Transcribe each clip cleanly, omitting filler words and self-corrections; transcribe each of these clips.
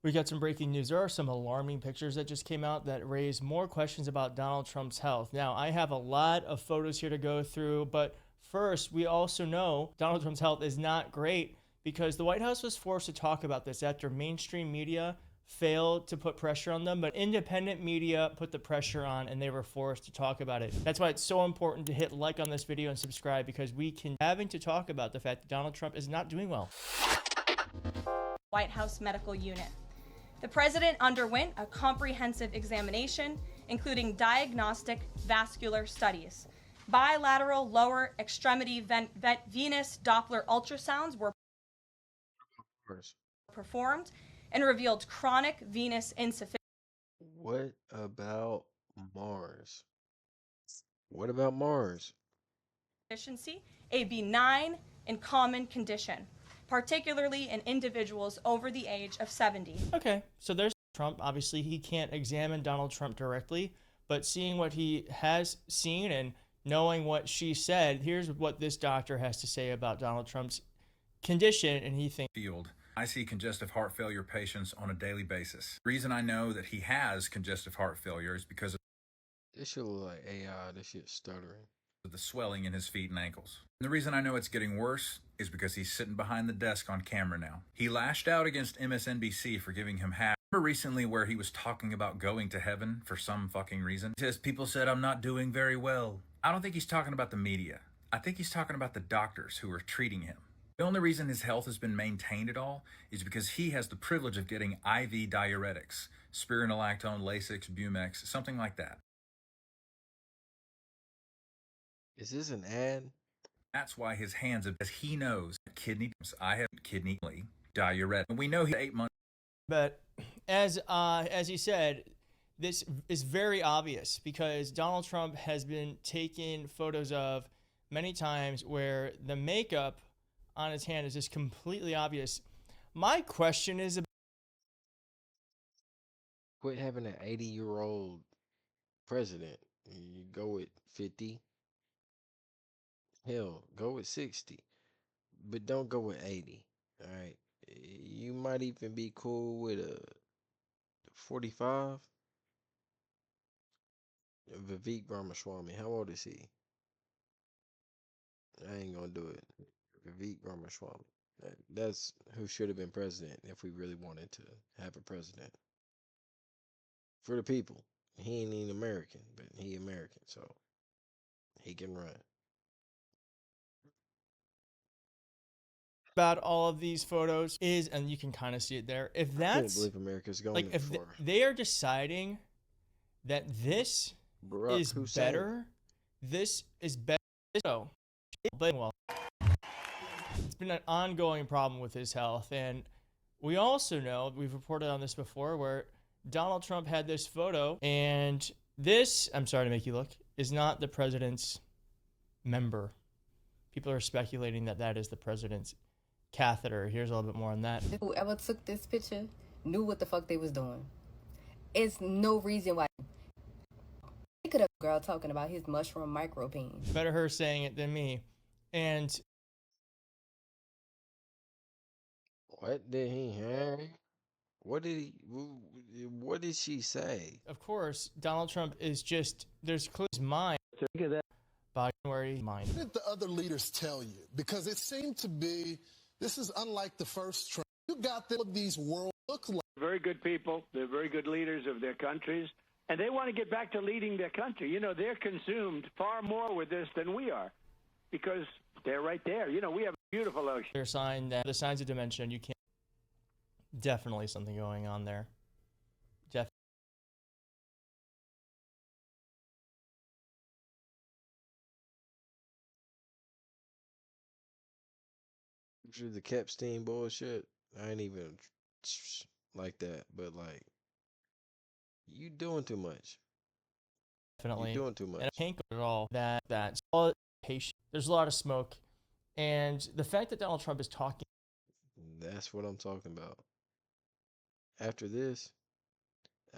We got some breaking news. There are some alarming pictures that just came out that raise more questions about Donald Trump's health. Now, I have a lot of photos here to go through, but first, we also know Donald Trump's health is not great because the White House was forced to talk about this after mainstream media failed to put pressure on them, but independent media put the pressure on and they were forced to talk about it. That's why it's so important to hit like on this video and subscribe, because we can having to talk about the fact that Donald Trump is not doing well. White House Medical Unit. The president underwent a comprehensive examination, including diagnostic vascular studies. Bilateral lower extremity venous Doppler ultrasounds were performed and revealed chronic venous insufficiency. What about Mars? What about Mars? A benign and common condition, particularly in individuals over the age of 70. Okay, so there's Trump. Obviously, he can't examine Donald Trump directly, but seeing what he has seen and knowing what she said, here's what this doctor has to say about Donald Trump's condition, and he thinks. I see congestive heart failure patients on a daily basis. The reason I know that he has congestive heart failure is because of This shit look like AI. This shit's stuttering. the swelling in his feet and ankles. And the reason I know it's getting worse is because he's sitting behind the desk on camera now. He lashed out against MSNBC for giving him half. Remember recently where he was talking about going to heaven for some fucking reason? He says, people said I'm not doing very well. I don't think he's talking about the media. I think he's talking about the doctors who are treating him. The only reason his health has been maintained at all is because he has the privilege of getting IV diuretics, spironolactone, Lasix, Bumex, something like that. Is this an ad? That's why his hands, as he knows, I have kidney diuretic. And we know he's 8 months. But as he said, this is very obvious because Donald Trump has been taking photos of many times where the makeup on his hand is just completely obvious. My question is, Quit having an 80-year-old president. You go with 50. Hell, go with 60. But don't go with 80. All right. You might even be cool with a 45. Vivek Ramaswamy. How old is he? I ain't gonna do it. Vivek Ramaswamy. That's who should have been president if we really wanted to have a president. For the people. He ain't even American, but he American, so he can run. about all of these photos is, and you can kind of see it there, if I can't that's believe America's going like, if for they are deciding that this Barack is Hussein. better, this is better, so well, it's been an ongoing problem with his health. And we also know, we've reported on this before, where Donald Trump had this photo, and this, I'm sorry to make you look, is not the president's member. People are speculating that that is the president's catheter. Here's a little bit more on that. Whoever took this picture knew what the fuck they was doing. It's no reason why they could have a girl talking about his mushroom micropenis. Better her saying it than me. And What did he have? What did she say? of course, Donald Trump is just, there's clear his mind. Look at that. By where he mind. What did the other leaders tell you? Because it seemed to be, this is unlike the first Trump. You got these world look like. Very good people. They're very good leaders of their countries. And they want to get back to leading their country. You know, they're consumed far more with this than we are because they're right there. You know, we have a beautiful ocean. They're sign that the signs of dementia, you can't, definitely something going on there. Definitely. Through the Capstein bullshit. I ain't even like that, but like, you doing too much. Definitely. You're doing too much. And I can't go at all that's all patient. There's a lot of smoke. And the fact that Donald Trump is talking. That's what I'm talking about. After this,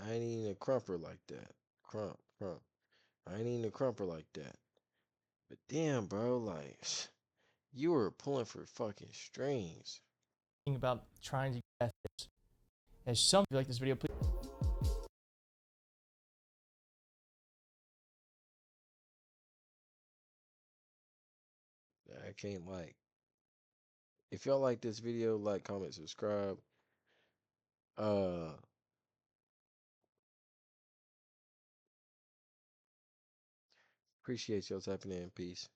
I ain't eating a crumper like that. Crump. I ain't eating a crumper like that. But damn, bro, like, you were pulling for fucking strings. About trying to get this. If you like this video, please. I can't like. If y'all like this video, like, comment, subscribe. Appreciate y'all tapping in. Peace.